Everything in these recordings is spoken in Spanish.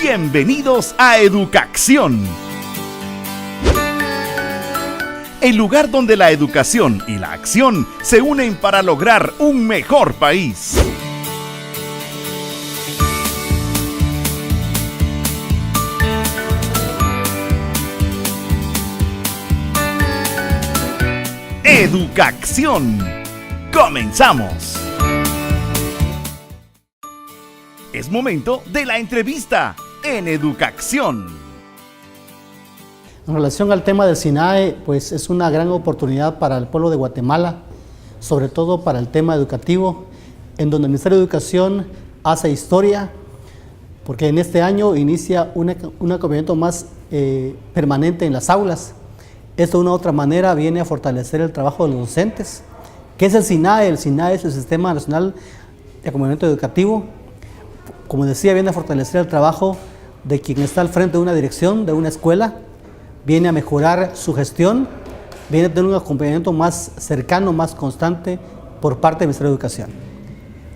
Bienvenidos a Educación, el lugar donde la educación y la acción se unen para lograr un mejor país. Educación. ¡Comenzamos! Es momento de la entrevista en Educación. En relación al tema del SINAE, pues es una gran oportunidad para el pueblo de Guatemala, sobre todo para el tema educativo, en donde el Ministerio de Educación hace historia, porque en este año inicia un acompañamiento más permanente en las aulas. Esto de una u otra manera viene a fortalecer el trabajo de los docentes. ¿Qué es el SINAE? El SINAE es el Sistema Nacional de Acompañamiento Educativo. Como decía, viene a fortalecer el trabajo de quien está al frente de una dirección, de una escuela, viene a mejorar su gestión, viene a tener un acompañamiento más cercano, más constante por parte del Ministerio de Educación.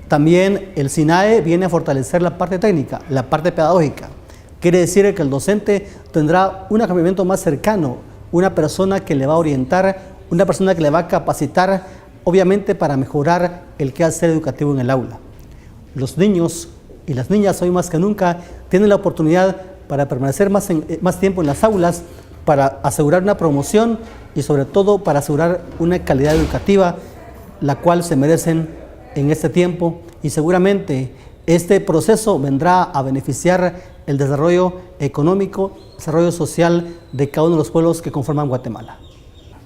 También el SINAE viene a fortalecer la parte técnica, la parte pedagógica. Quiere decir que el docente tendrá un acompañamiento más cercano, una persona que le va a orientar, una persona que le va a capacitar, obviamente para mejorar el quehacer educativo en el aula. Los niños y las niñas hoy más que nunca tienen la oportunidad para permanecer más tiempo en las aulas, para asegurar una promoción y sobre todo para asegurar una calidad educativa, la cual se merecen en este tiempo, y seguramente este proceso vendrá a beneficiar el desarrollo económico, desarrollo social de cada uno de los pueblos que conforman Guatemala.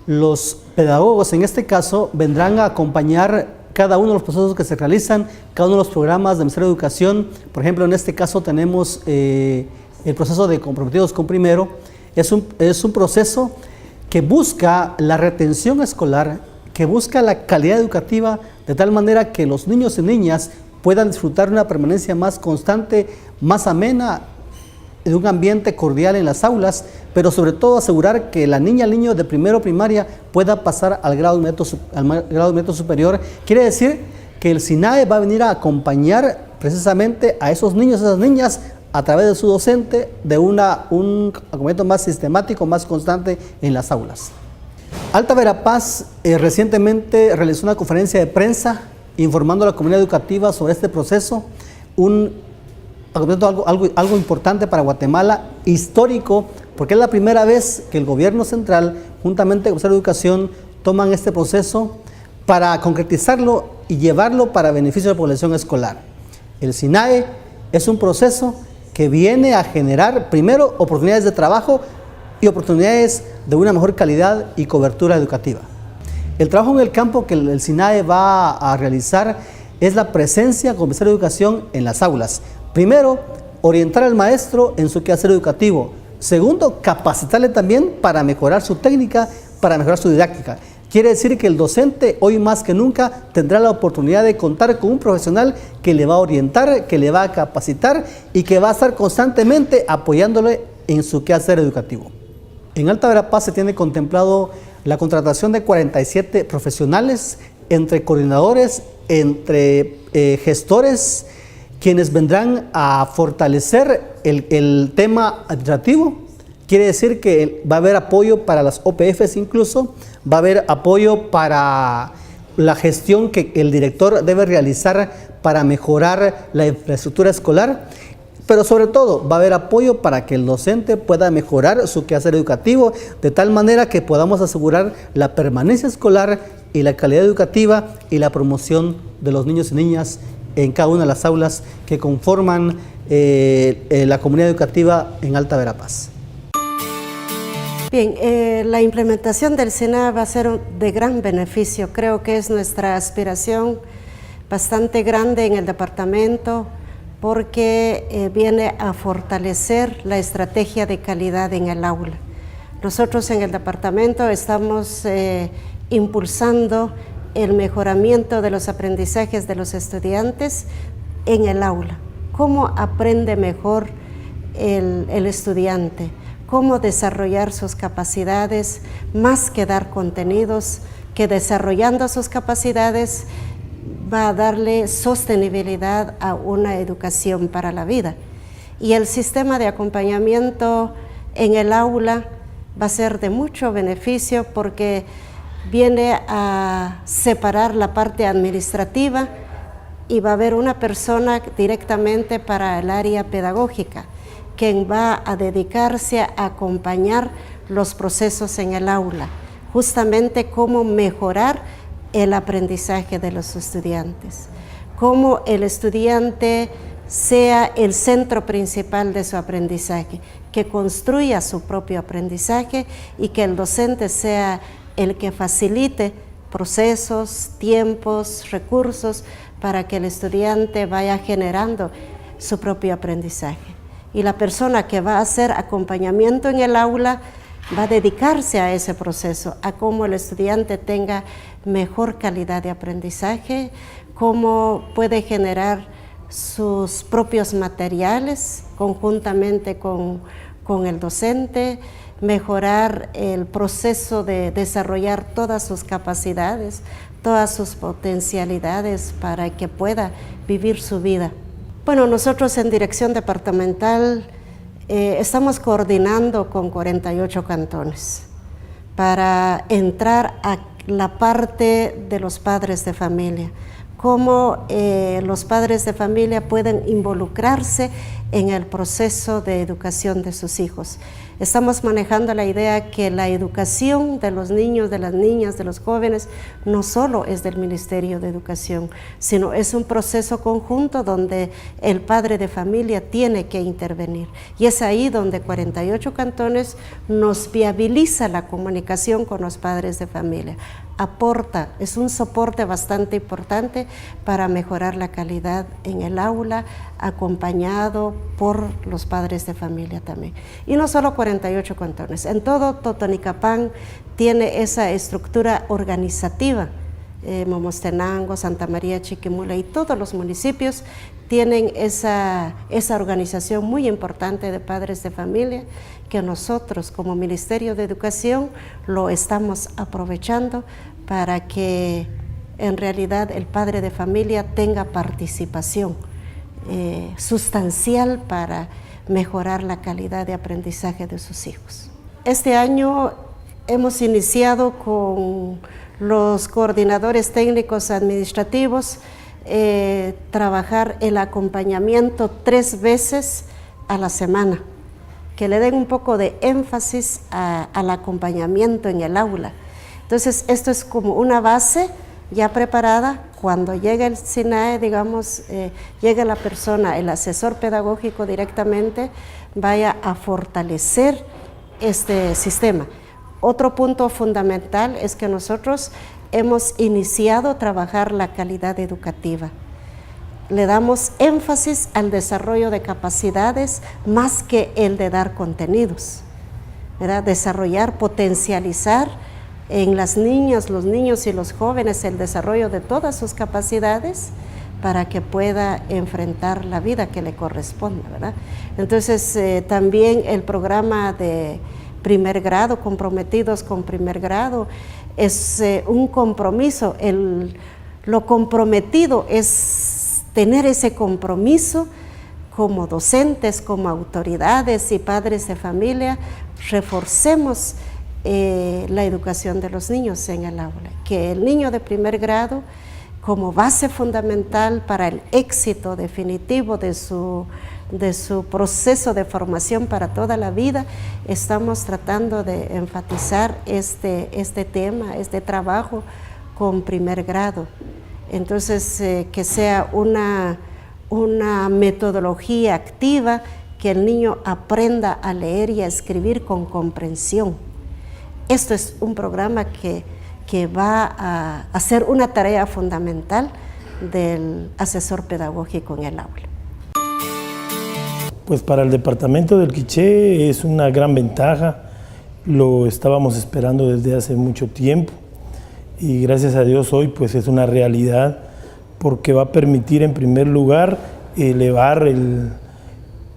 Los pedagogos en este caso vendrán a acompañar cada uno de los procesos que se realizan, cada uno de los programas del Ministerio de Educación. Por ejemplo, en este caso tenemos el proceso de comprometidos con primero. Es un proceso que busca la retención escolar, que busca la calidad educativa, de tal manera que los niños y niñas puedan disfrutar una permanencia más constante, más amena, de un ambiente cordial en las aulas, pero sobre todo asegurar que la niña, el niño de primero primaria pueda pasar al grado medio superior. Quiere decir que el SINAE va a venir a acompañar precisamente a esos niños y esas niñas a través de su docente de un acompañamiento más sistemático, más constante en las aulas. Alta Verapaz recientemente realizó una conferencia de prensa informando a la comunidad educativa sobre este proceso, algo importante para Guatemala, histórico, porque es la primera vez que el gobierno central, juntamente con el Ministerio de Educación, toman este proceso para concretizarlo y llevarlo para beneficio de la población escolar. El SINAE es un proceso que viene a generar, primero, oportunidades de trabajo y oportunidades de una mejor calidad y cobertura educativa. El trabajo en el campo que el SINAE va a realizar es la presencia con el Ministerio de Educación en las aulas. Primero, orientar al maestro en su quehacer educativo. Segundo, capacitarle también para mejorar su técnica, para mejorar su didáctica. Quiere decir que el docente hoy más que nunca tendrá la oportunidad de contar con un profesional que le va a orientar, que le va a capacitar y que va a estar constantemente apoyándole en su quehacer educativo. En Alta Verapaz se tiene contemplado la contratación de 47 profesionales, entre coordinadores, entre gestores, quienes vendrán a fortalecer el tema administrativo. Quiere decir que va a haber apoyo para las OPFs incluso, va a haber apoyo para la gestión que el director debe realizar para mejorar la infraestructura escolar, pero sobre todo va a haber apoyo para que el docente pueda mejorar su quehacer educativo, de tal manera que podamos asegurar la permanencia escolar y la calidad educativa y la promoción de los niños y niñas en cada una de las aulas que conforman la comunidad educativa en Alta Verapaz. Bien, la implementación del SINAE va a ser de gran beneficio. Creo que es nuestra aspiración bastante grande en el departamento, porque viene a fortalecer la estrategia de calidad en el aula. Nosotros en el departamento estamos impulsando el mejoramiento de los aprendizajes de los estudiantes en el aula. ¿Cómo aprende mejor el estudiante? ¿Cómo desarrollar sus capacidades? Más que dar contenidos, que desarrollando sus capacidades va a darle sostenibilidad a una educación para la vida. y el sistema de acompañamiento en el aula va a ser de mucho beneficio porque viene a separar la parte administrativa y va a haber una persona directamente para el área pedagógica, quien va a dedicarse a acompañar los procesos en el aula, justamente cómo mejorar el aprendizaje de los estudiantes, cómo el estudiante sea el centro principal de su aprendizaje, que construya su propio aprendizaje y que el docente sea el que facilite procesos, tiempos, recursos para que el estudiante vaya generando su propio aprendizaje. Y la persona que va a hacer acompañamiento en el aula va a dedicarse a ese proceso, a cómo el estudiante tenga mejor calidad de aprendizaje, cómo puede generar sus propios materiales conjuntamente con el docente, mejorar el proceso de desarrollar todas sus capacidades, todas sus potencialidades para que pueda vivir su vida. Bueno, nosotros en Dirección Departamental estamos coordinando con 48 cantones para entrar a la parte de los padres de familia, cómo los padres de familia pueden involucrarse en el proceso de educación de sus hijos. Estamos manejando la idea que la educación de los niños, de las niñas, de los jóvenes, no solo es del Ministerio de Educación, sino es un proceso conjunto donde el padre de familia tiene que intervenir. Y es ahí donde 48 cantones nos viabiliza la comunicación con los padres de familia. Aporta, es un soporte bastante importante para mejorar la calidad en el aula, acompañado por los padres de familia también. Y no solo 48 cantones, en todo Totonicapán tiene esa estructura organizativa. Momostenango, Santa María, Chiquimula y todos los municipios tienen esa organización muy importante de padres de familia que nosotros como Ministerio de Educación lo estamos aprovechando para que en realidad el padre de familia tenga participación sustancial para mejorar la calidad de aprendizaje de sus hijos. Este año hemos iniciado con los coordinadores técnicos administrativos trabajar el acompañamiento 3 veces a la semana, que le den un poco de énfasis al acompañamiento en el aula. Entonces, esto es como una base ya preparada. Cuando llega el SINAE, digamos, llega la persona, el asesor pedagógico directamente, vaya a fortalecer este sistema. Otro punto fundamental es que nosotros hemos iniciado a trabajar la calidad educativa. Le damos énfasis al desarrollo de capacidades más que el de dar contenidos, ¿verdad? Desarrollar, potencializar en las niñas, los niños y los jóvenes el desarrollo de todas sus capacidades para que pueda enfrentar la vida que le corresponde, ¿verdad? Entonces, también el programa de primer grado, comprometidos con primer grado, es un compromiso. Lo comprometido es tener ese compromiso como docentes, como autoridades y padres de familia, reforcemos la educación de los niños en el aula, que el niño de primer grado, como base fundamental para el éxito definitivo de su proceso de formación para toda la vida, estamos tratando de enfatizar este tema, este trabajo con primer grado. Entonces, que sea una metodología activa, que el niño aprenda a leer y a escribir con comprensión. Esto es un programa que va a ser una tarea fundamental del asesor pedagógico en el aula. Pues para el departamento del Quiché es una gran ventaja, lo estábamos esperando desde hace mucho tiempo y gracias a Dios hoy pues es una realidad porque va a permitir en primer lugar elevar el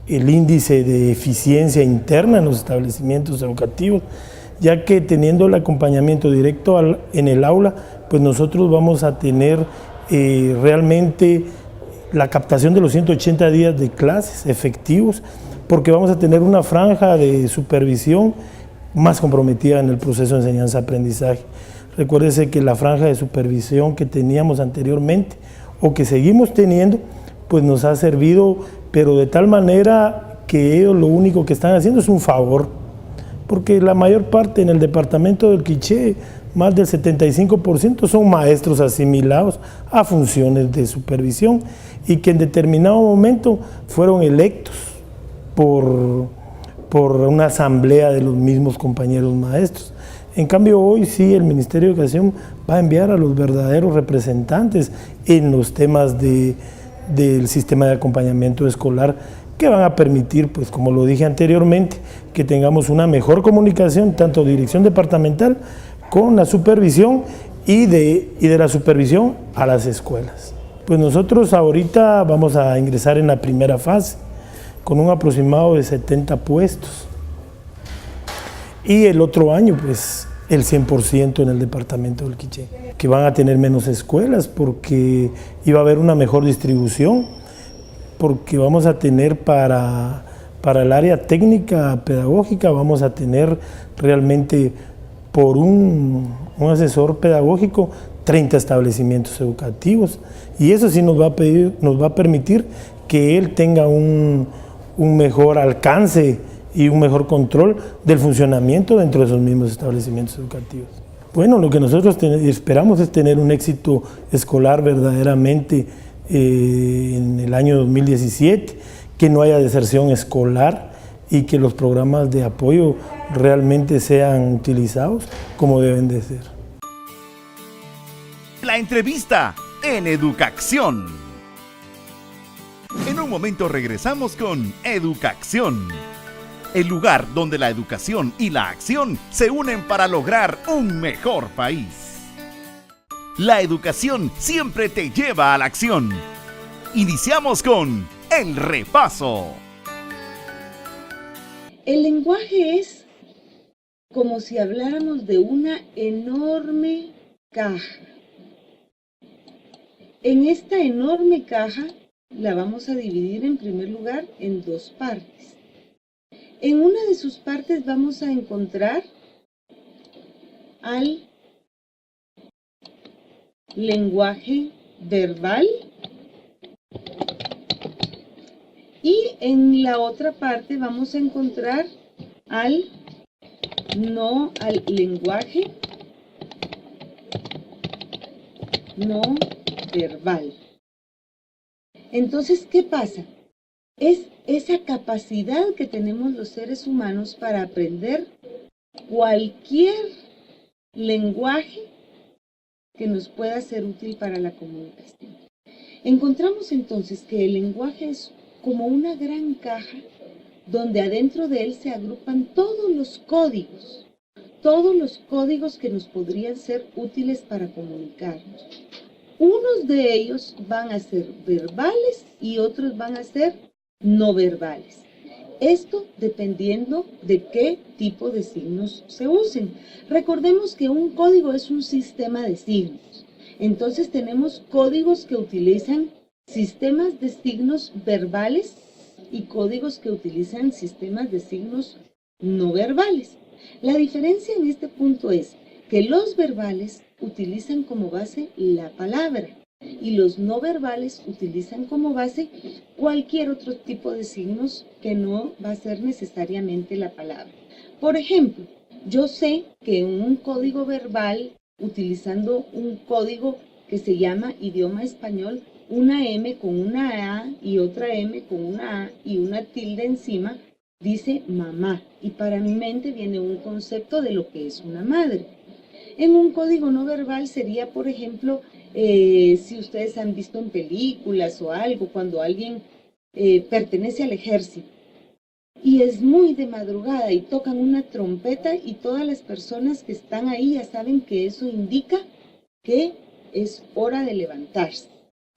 índice de eficiencia interna en los establecimientos educativos, ya que teniendo el acompañamiento directo en el aula, pues nosotros vamos a tener realmente la captación de los 180 días de clases efectivos, porque vamos a tener una franja de supervisión más comprometida en el proceso de enseñanza-aprendizaje. Recuérdese que la franja de supervisión que teníamos anteriormente o que seguimos teniendo, pues nos ha servido, pero de tal manera que ellos lo único que están haciendo es un favor, porque la mayor parte en el departamento del Quiché, más del 75% son maestros asimilados a funciones de supervisión y que en determinado momento fueron electos por una asamblea de los mismos compañeros maestros. En cambio, hoy sí el Ministerio de Educación va a enviar a los verdaderos representantes en los temas del sistema de acompañamiento escolar, que van a permitir, pues como lo dije anteriormente, que tengamos una mejor comunicación, tanto dirección departamental con la supervisión y de la supervisión a las escuelas. Pues nosotros ahorita vamos a ingresar en la primera fase, con un aproximado de 70 puestos. Y el otro año, pues, el 100% en el departamento del Quiché, que van a tener menos escuelas porque iba a haber una mejor distribución, porque vamos a tener para el área técnica pedagógica, vamos a tener realmente por un asesor pedagógico 30 establecimientos educativos, y eso sí nos va a permitir que él tenga un mejor alcance y un mejor control del funcionamiento dentro de esos mismos establecimientos educativos. Bueno, lo que nosotros esperamos es tener un éxito escolar verdaderamente en el año 2017, que no haya deserción escolar y que los programas de apoyo realmente sean utilizados como deben de ser. La entrevista en Educación. En un momento regresamos con Educación, el lugar donde la educación y la acción se unen para lograr un mejor país. La educación siempre te lleva a la acción. Iniciamos con el repaso. El lenguaje es como si habláramos de una enorme caja. En esta enorme caja la vamos a dividir en primer lugar en dos partes. En una de sus partes vamos a encontrar al lenguaje verbal y en la otra parte vamos a encontrar al lenguaje no verbal. Entonces, ¿qué pasa? Es esa capacidad que tenemos los seres humanos para aprender cualquier lenguaje que nos pueda ser útil para la comunicación. Encontramos entonces que el lenguaje es como una gran caja donde adentro de él se agrupan todos los códigos que nos podrían ser útiles para comunicarnos. Unos de ellos van a ser verbales y otros van a ser no verbales. Esto dependiendo de qué tipo de signos se usen. Recordemos que un código es un sistema de signos. Entonces tenemos códigos que utilizan sistemas de signos verbales y códigos que utilizan sistemas de signos no verbales. La diferencia en este punto es que los verbales utilizan como base la palabra y los no verbales utilizan como base cualquier otro tipo de signos que no va a ser necesariamente la palabra. Por ejemplo, yo sé que en un código verbal, utilizando un código que se llama idioma español, una M con una A y otra M con una A y una tilde encima, dice mamá. Y para mi mente viene un concepto de lo que es una madre. En un código no verbal sería, por ejemplo, si ustedes han visto en películas o algo, cuando alguien pertenece al ejército y es muy de madrugada y tocan una trompeta y todas las personas que están ahí ya saben que eso indica que es hora de levantarse.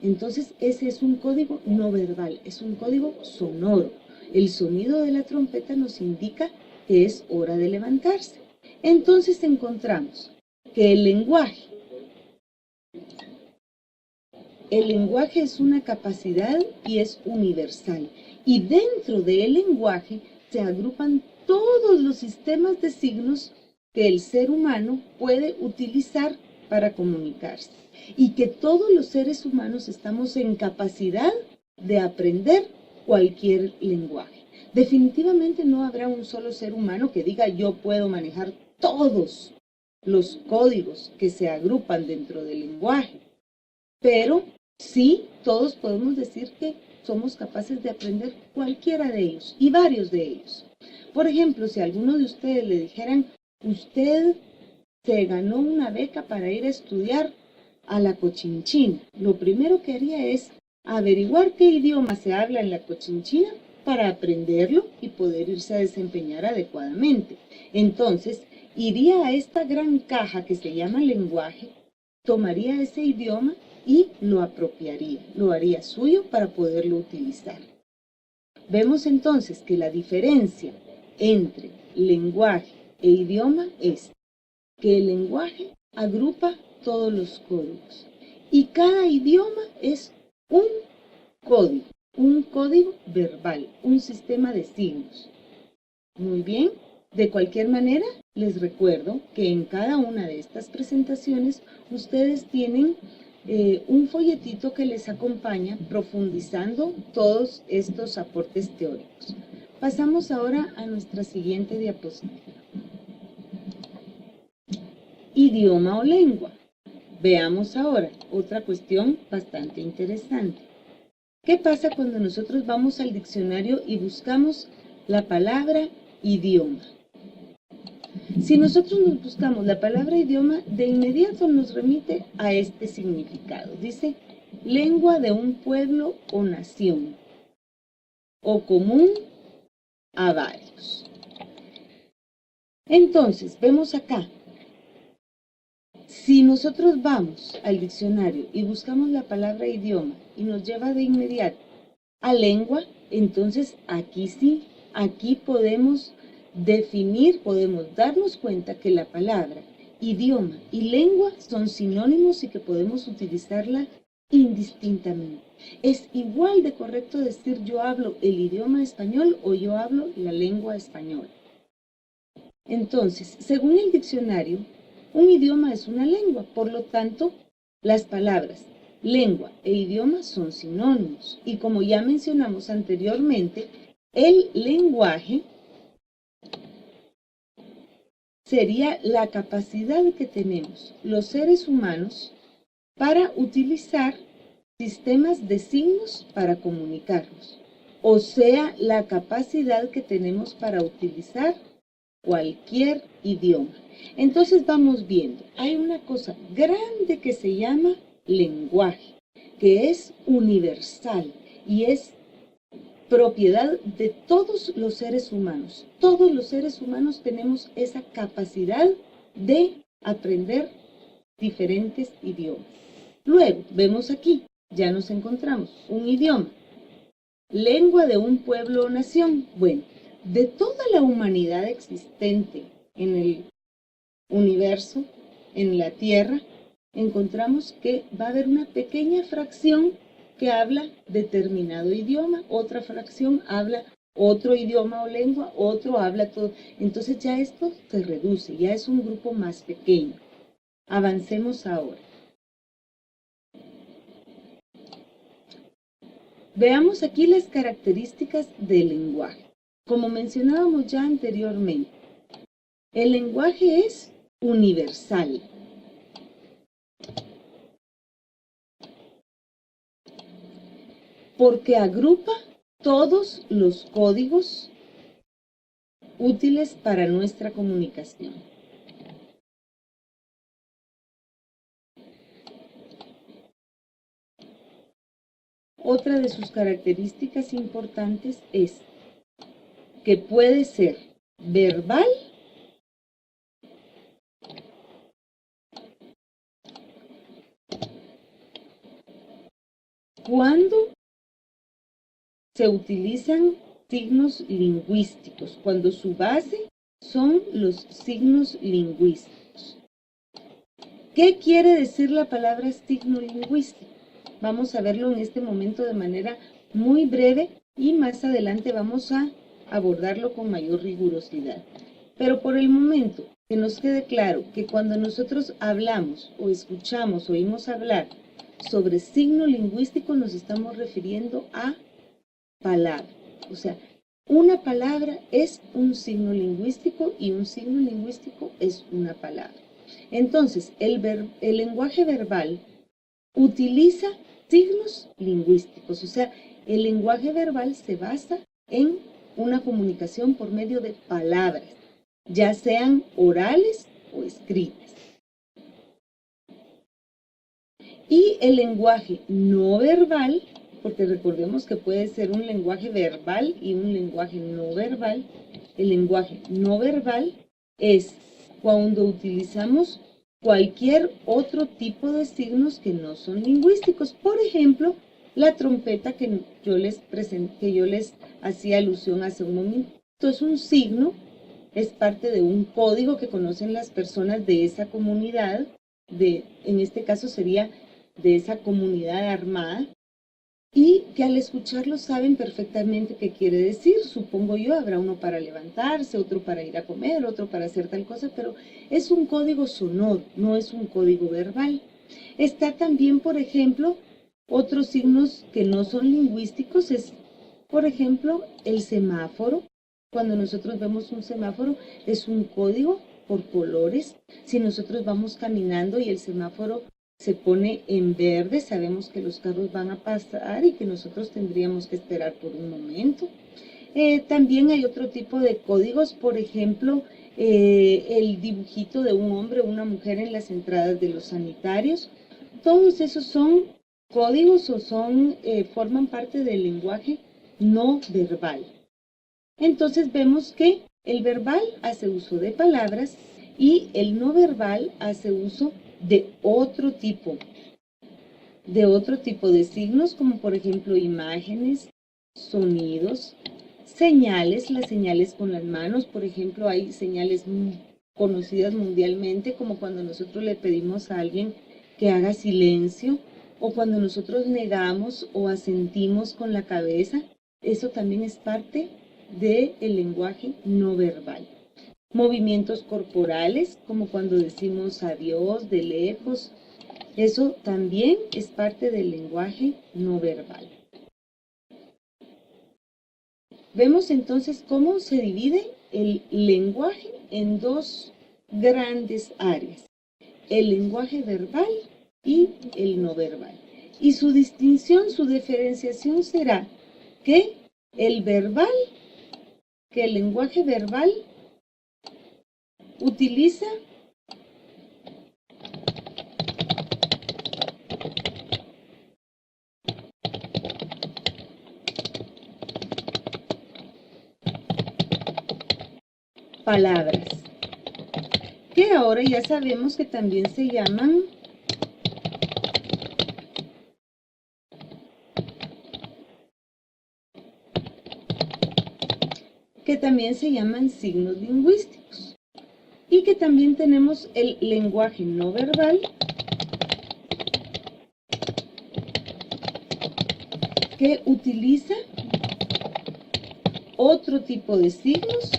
Entonces ese es un código no verbal, es un código sonoro. El sonido de la trompeta nos indica que es hora de levantarse. Entonces encontramos que el lenguaje el lenguaje es una capacidad y es universal. Y dentro del lenguaje se agrupan todos los sistemas de signos que el ser humano puede utilizar para comunicarse. Y que todos los seres humanos estamos en capacidad de aprender cualquier lenguaje. Definitivamente no habrá un solo ser humano que diga yo puedo manejar todos los códigos que se agrupan dentro del lenguaje. Pero sí, todos podemos decir que somos capaces de aprender cualquiera de ellos y varios de ellos. Por ejemplo, si a alguno de ustedes le dijeran, usted se ganó una beca para ir a estudiar a la Cochinchina, lo primero que haría es averiguar qué idioma se habla en la Cochinchina para aprenderlo y poder irse a desempeñar adecuadamente. Entonces, iría a esta gran caja que se llama lenguaje, tomaría ese idioma y lo apropiaría, lo haría suyo para poderlo utilizar. Vemos entonces que la diferencia entre lenguaje e idioma es que el lenguaje agrupa todos los códigos y cada idioma es un código verbal, un sistema de signos. Muy bien, de cualquier manera, les recuerdo que en cada una de estas presentaciones ustedes tienen un folletito que les acompaña profundizando todos estos aportes teóricos. Pasamos ahora a nuestra siguiente diapositiva. Idioma o lengua. Veamos ahora otra cuestión bastante interesante. ¿Qué pasa cuando nosotros vamos al diccionario y buscamos la palabra idioma? Si nosotros nos buscamos la palabra idioma, de inmediato nos remite a este significado. Dice, lengua de un pueblo o nación, o común a varios. Entonces, vemos acá, si nosotros vamos al diccionario y buscamos la palabra idioma y nos lleva de inmediato a lengua, entonces aquí sí, aquí podemos definir, podemos darnos cuenta que la palabra idioma y lengua son sinónimos y que podemos utilizarla indistintamente. Es igual de correcto decir yo hablo el idioma español o yo hablo la lengua española. Entonces, según el diccionario, un idioma es una lengua, por lo tanto, las palabras lengua e idioma son sinónimos. Y como ya mencionamos anteriormente, el lenguaje sería la capacidad que tenemos los seres humanos para utilizar sistemas de signos para comunicarnos. O sea, la capacidad que tenemos para utilizar cualquier idioma. Entonces vamos viendo, hay una cosa grande que se llama lenguaje, que es universal y es propiedad de todos los seres humanos. Todos los seres humanos tenemos esa capacidad de aprender diferentes idiomas. Luego, vemos aquí, ya nos encontramos un idioma, lengua de un pueblo o nación. Bueno, de toda la humanidad existente en el universo, en la Tierra, encontramos que va a haber una pequeña fracción que habla determinado idioma, otra fracción habla otro idioma o lengua, otro habla todo. Entonces ya esto se reduce, ya es un grupo más pequeño. Avancemos ahora. Veamos aquí las características del lenguaje. Como mencionábamos ya anteriormente, el lenguaje es universal. Porque agrupa todos los códigos útiles para nuestra comunicación. Otra de sus características importantes es que puede ser verbal cuando se utilizan signos lingüísticos, cuando su base son los signos lingüísticos. ¿Qué quiere decir la palabra signo lingüístico? Vamos a verlo en este momento de manera muy breve y más adelante vamos a abordarlo con mayor rigurosidad. Pero por el momento, que nos quede claro que cuando nosotros hablamos o escuchamos, oímos hablar sobre signo lingüístico, nos estamos refiriendo a palabra. O sea, una palabra es un signo lingüístico y un signo lingüístico es una palabra. Entonces, el lenguaje verbal utiliza signos lingüísticos, o sea, el lenguaje verbal se basa en una comunicación por medio de palabras, ya sean orales o escritas. Y el lenguaje no verbal, porque recordemos que puede ser un lenguaje verbal y un lenguaje no verbal. El lenguaje no verbal es cuando utilizamos cualquier otro tipo de signos que no son lingüísticos. Por ejemplo, la trompeta que yo les hacía alusión hace un momento. Es un signo, es parte de un código que conocen las personas de esa comunidad, en este caso sería de esa comunidad armada, y que al escucharlo saben perfectamente qué quiere decir. Supongo yo, habrá uno para levantarse, otro para ir a comer, otro para hacer tal cosa, pero es un código sonoro, no es un código verbal. Está también, por ejemplo, otros signos que no son lingüísticos, es, por ejemplo, el semáforo. Cuando nosotros vemos un semáforo, es un código por colores. Si nosotros vamos caminando y el semáforo se pone en verde, sabemos que los carros van a pasar y que nosotros tendríamos que esperar por un momento. También hay otro tipo de códigos, por ejemplo, el dibujito de un hombre o una mujer en las entradas de los sanitarios. Todos esos son códigos o forman parte del lenguaje no verbal. Entonces vemos que el verbal hace uso de palabras y el no verbal hace uso de otro tipo de signos, como por ejemplo imágenes, sonidos, señales, las señales con las manos. Por ejemplo, hay señales conocidas mundialmente, como cuando nosotros le pedimos a alguien que haga silencio, o cuando nosotros negamos o asentimos con la cabeza. Eso también es parte del lenguaje no verbal. Movimientos corporales, como cuando decimos adiós de lejos, eso también es parte del lenguaje no verbal. Vemos entonces cómo se divide el lenguaje en dos grandes áreas: el lenguaje verbal y el no verbal. Y su distinción, su diferenciación será que el lenguaje verbal utiliza palabras, que ahora ya sabemos que también se llaman signos lingüísticos, y que también tenemos el lenguaje no verbal, que utiliza otro tipo de signos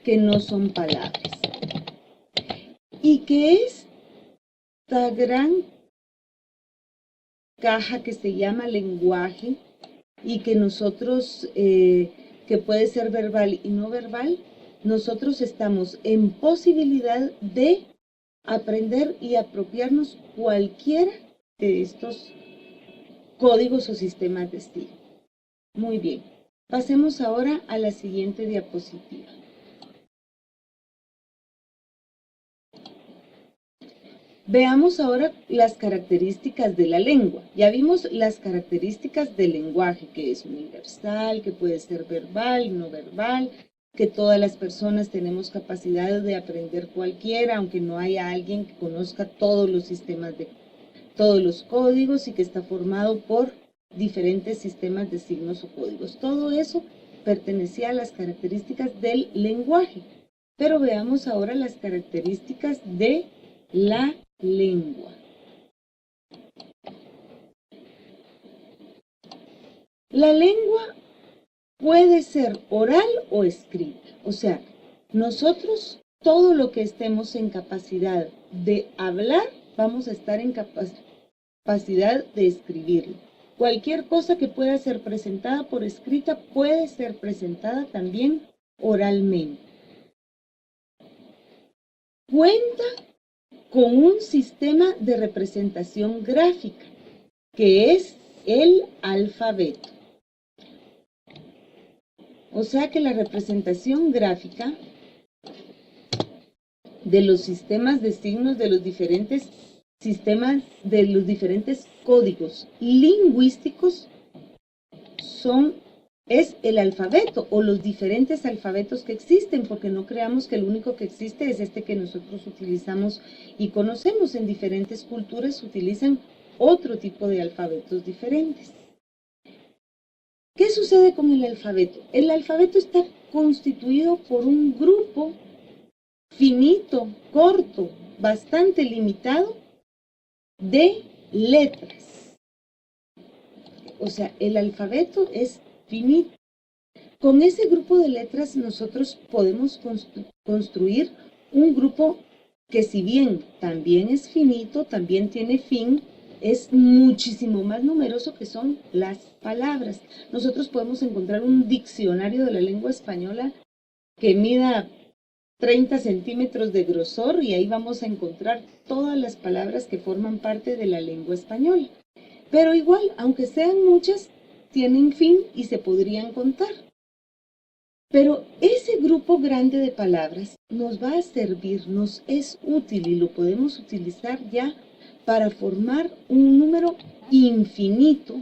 que no son palabras, y que esta gran caja que se llama lenguaje y que nosotros, que puede ser verbal y no verbal, nosotros estamos en posibilidad de aprender y apropiarnos cualquiera de estos códigos o sistemas de estilo. Muy bien, pasemos ahora a la siguiente diapositiva. Veamos ahora las características de la lengua. Ya vimos las características del lenguaje, que es universal, que puede ser verbal, no verbal, que todas las personas tenemos capacidad de aprender cualquiera, aunque no haya alguien que conozca todos los sistemas todos los códigos, y que está formado por diferentes sistemas de signos o códigos. Todo eso pertenecía a las características del lenguaje. Pero veamos ahora las características de la lengua. La lengua puede ser oral o escrita. O sea, nosotros, todo lo que estemos en capacidad de hablar, vamos a estar en capacidad de escribirlo. Cualquier cosa que pueda ser presentada por escrita puede ser presentada también oralmente. Cuenta con un sistema de representación gráfica, que es el alfabeto. O sea que la representación gráfica de los sistemas de signos de los diferentes sistemas, de los diferentes códigos lingüísticos es el alfabeto o los diferentes alfabetos que existen, porque no creamos que el único que existe es este que nosotros utilizamos y conocemos. En diferentes culturas utilizan otro tipo de alfabetos diferentes. ¿Qué sucede con el alfabeto? El alfabeto está constituido por un grupo finito, corto, bastante limitado de letras. O sea, el alfabeto es finito. Con ese grupo de letras nosotros podemos construir un grupo que, si bien también es finito, también tiene fin, es muchísimo más numeroso, que son las palabras. Nosotros podemos encontrar un diccionario de la lengua española que mida 30 centímetros de grosor y ahí vamos a encontrar todas las palabras que forman parte de la lengua española. Pero igual, aunque sean muchas, tienen fin y se podrían contar. Pero ese grupo grande de palabras nos va a servir, nos es útil y lo podemos utilizar ya para formar un número infinito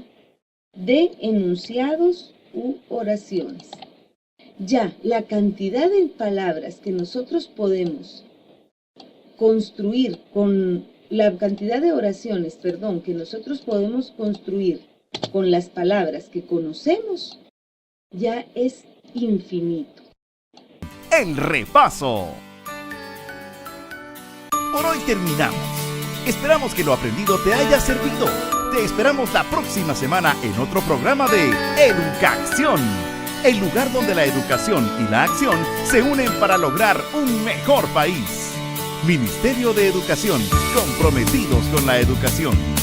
de enunciados u oraciones. Ya la cantidad de palabras que nosotros podemos construir con la cantidad de oraciones, que nosotros podemos construir con las palabras que conocemos, ya es infinito. El repaso. Por hoy terminamos. Esperamos que lo aprendido te haya servido. Te esperamos la próxima semana en otro programa de Educacción, el lugar donde la educación y la acción se unen para lograr un mejor país. Ministerio de Educación, comprometidos con la educación.